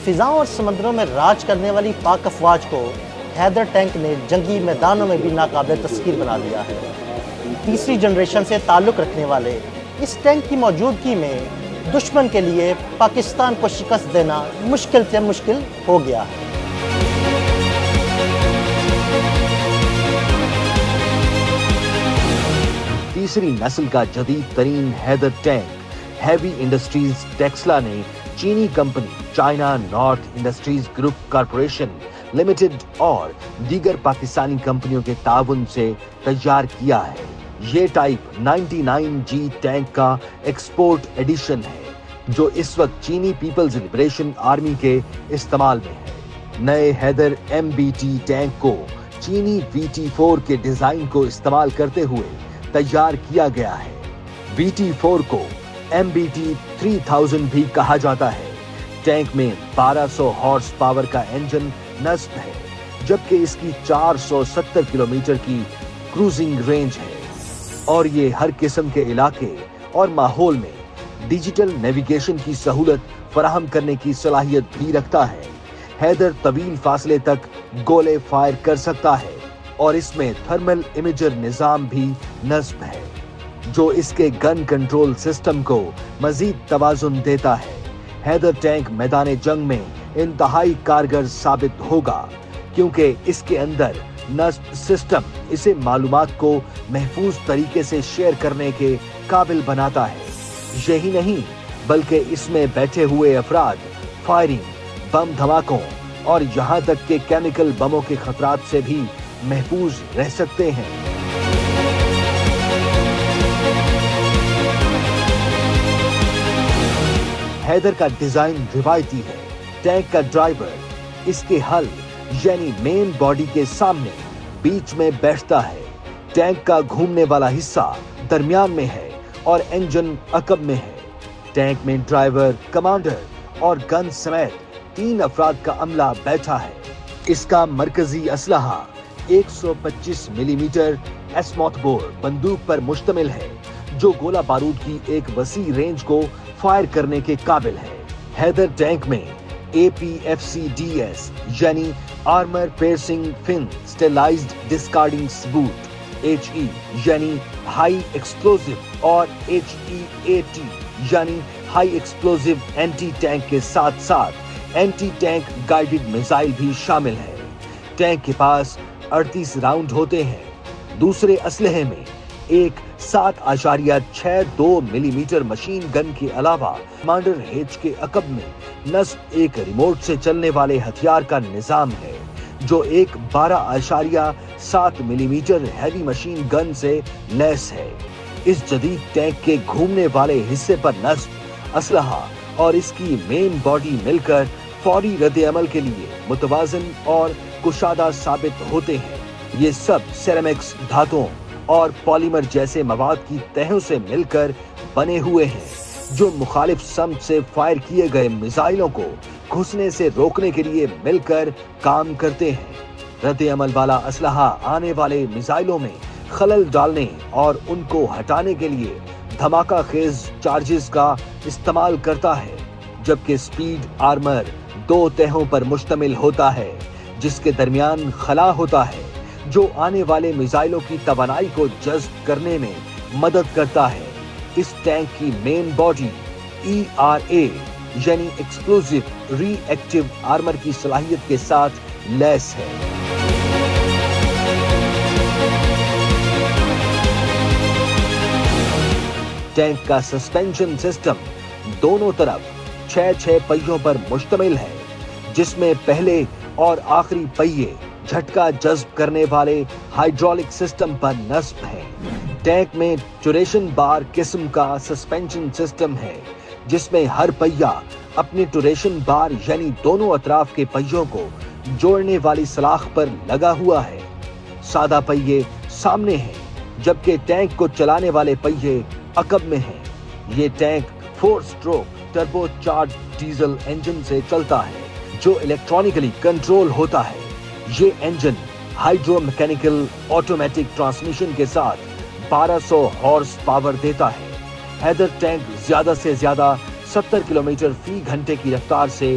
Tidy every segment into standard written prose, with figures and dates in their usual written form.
فضاؤں اور سمندروں میں راج کرنے والی پاک افواج کو حیدر ٹینک نے جنگی میدانوں میں بھی ناقابل تسخیر بنا دیا ہے۔ تیسری جنریشن سے تعلق رکھنے والے اس ٹینک کی موجودگی میں دشمن کے لیے پاکستان کو شکست دینا مشکل سے مشکل ہو گیا ہے۔ تیسری نسل کا جدید ترین Haider tank Heavy Industries Taxila نے چینی company China North Industries Group Corporation Limited اور دیگر پاکستانی کمپنیوں کے تعاون سے تیار کیا ہے۔ یہ ٹائپ 99G ٹینک کا ایکسپورٹ ایڈیشن ہے جو اس وقت چینی پیپلز لبریشن آرمی کے استعمال میں ہے۔ نئے حیدر MBT ٹینک کو چینی VT4 کے ڈیزائن کو استعمال کرتے ہوئے تیار کیا گیا ہے۔ VT4 کو MBT 3000 بھی کہا جاتا ہے۔ ٹینک میں 1200 ہارس پاور کا انجن نصب ہے جبکہ اس کی 470 کلومیٹر کی کروزنگ رینج ہے اور یہ ہر قسم کے علاقے اور ماحول میں ڈیجیٹل نیویگیشن کی سہولت فراہم کرنے کی صلاحیت بھی رکھتا ہے۔ حیدر طویل فاصلے تک گولے فائر کر سکتا ہے اور اس میں تھرمل امیجر نظام بھی نصب ہے جو اس کے گن کنٹرول سسٹم کو مزید توازن دیتا ہے۔ حیدر ٹینک میدان جنگ میں انتہائی کارگر ثابت ہوگا کیونکہ اس کے اندر نصب سسٹم اسے معلومات کو محفوظ طریقے سے شیئر کرنے کے قابل بناتا ہے۔ یہی نہیں بلکہ اس میں بیٹھے ہوئے افراد فائرنگ، بم دھماکوں اور یہاں تک کہ کیمیکل بموں کے خطرات سے بھی محفوظ رہ سکتے ہیں۔ حیدر کا ڈیزائن روایتی ہے۔ ٹینک کا ڈرائیور اس کے حل یعنی مین باڈی کے سامنے بیچ میں بیٹھتا ہے۔ ٹینک کا گھومنے والا حصہ درمیان میں ہے اور انجن عقب میں ہے۔ ٹینک میں ڈرائیور، کمانڈر اور گن سمیت 3 افراد کا عملہ بیٹھا ہے۔ اس کا مرکزی اسلحہ 125 ملی میٹر اسموتھ بور بندوق پر مشتمل ہے جو گولہ بارود کی ایک وسیع رینج کو فائر کرنے کے قابل ہے۔ حیدر ٹینک میں APFCDS یعنی armour piercing fun سٹیلائزڈ discarding سبوٹ، HE یعنی ہائی ایکسپلوزو اور HEAT یعنی ہائی ایکسپلوزو اینٹی ٹینک کے ساتھ ساتھ اینٹی ٹینک گائیڈڈ میزائل بھی شامل ہے۔ ٹینک کے پاس 38 راؤنڈ ہوتے ہیں۔ دوسرے اسلحے میں ایک 7.62 ملی میٹر مشین گن کے علاوہ کمانڈر ہیچ کے عقب میں نصب ایک ریموٹ سے چلنے والے ہتھیار کا نظام ہے جو ایک 12.7 ملی میٹر ہیوی مشین گن سے لیس ہے۔ اس جدید ٹینک کے گھومنے والے حصے پر نصب اسلحہ اور اس کی مین باڈی مل کر فوری رد عمل کے لیے متوازن اور کشادہ ثابت ہوتے ہیں۔ یہ سب سیرامکس، دھاتوں اور پالیمر جیسے مواد کی تہوں سے مل کر بنے ہوئے ہیں جو مخالف سمت سے فائر کیے گئے میزائلوں کو گھسنے سے روکنے کے لیے مل کر کام کرتے ہیں۔ رد عمل والا اسلحہ آنے والے میزائلوں میں خلل ڈالنے اور ان کو ہٹانے کے لیے دھماکہ خیز چارجز کا استعمال کرتا ہے، جبکہ سپیڈ آرمر 2 تہوں پر مشتمل ہوتا ہے جس کے درمیان خلا ہوتا ہے جو آنے والے میزائلوں کی توانائی کو جذب کرنے میں مدد کرتا ہے۔ اس ٹینک کی مین باڈی ERA یعنی ایکسپلوزو ری ایکٹیو آرمر کی صلاحیت کے ساتھ لیس ہے۔ ٹینک کا سسپینشن سسٹم دونوں طرف 6 پہیوں پر مشتمل ہے جس میں پہلے اور آخری پہیے جھٹکا جذب کرنے والے ہائیڈرولک سسٹم پر نصب ہے۔ ٹینک میں ٹوریشن بار قسم کا سسپینشن سسٹم ہے جس میں ہر پہیہ اپنے ٹوریشن بار یعنی دونوں اطراف کے پہیوں کو جوڑنے والی سلاخ پر لگا ہوا ہے۔ سادہ پہیے سامنے ہیں جبکہ ٹینک کو چلانے والے پہیے عقب میں ہیں۔ یہ tank 4 stroke turbo charge diesel engine سے چلتا ہے جو الیکٹرانکلی کنٹرول ہوتا ہے۔ یہ engine hydro mechanical automatic transmission کے ساتھ 1200 ہارس پاور دیتا ہے۔ حیدر ٹینک زیادہ سے زیادہ 70 کلومیٹر فی گھنٹے کی رفتار سے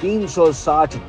360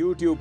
YouTube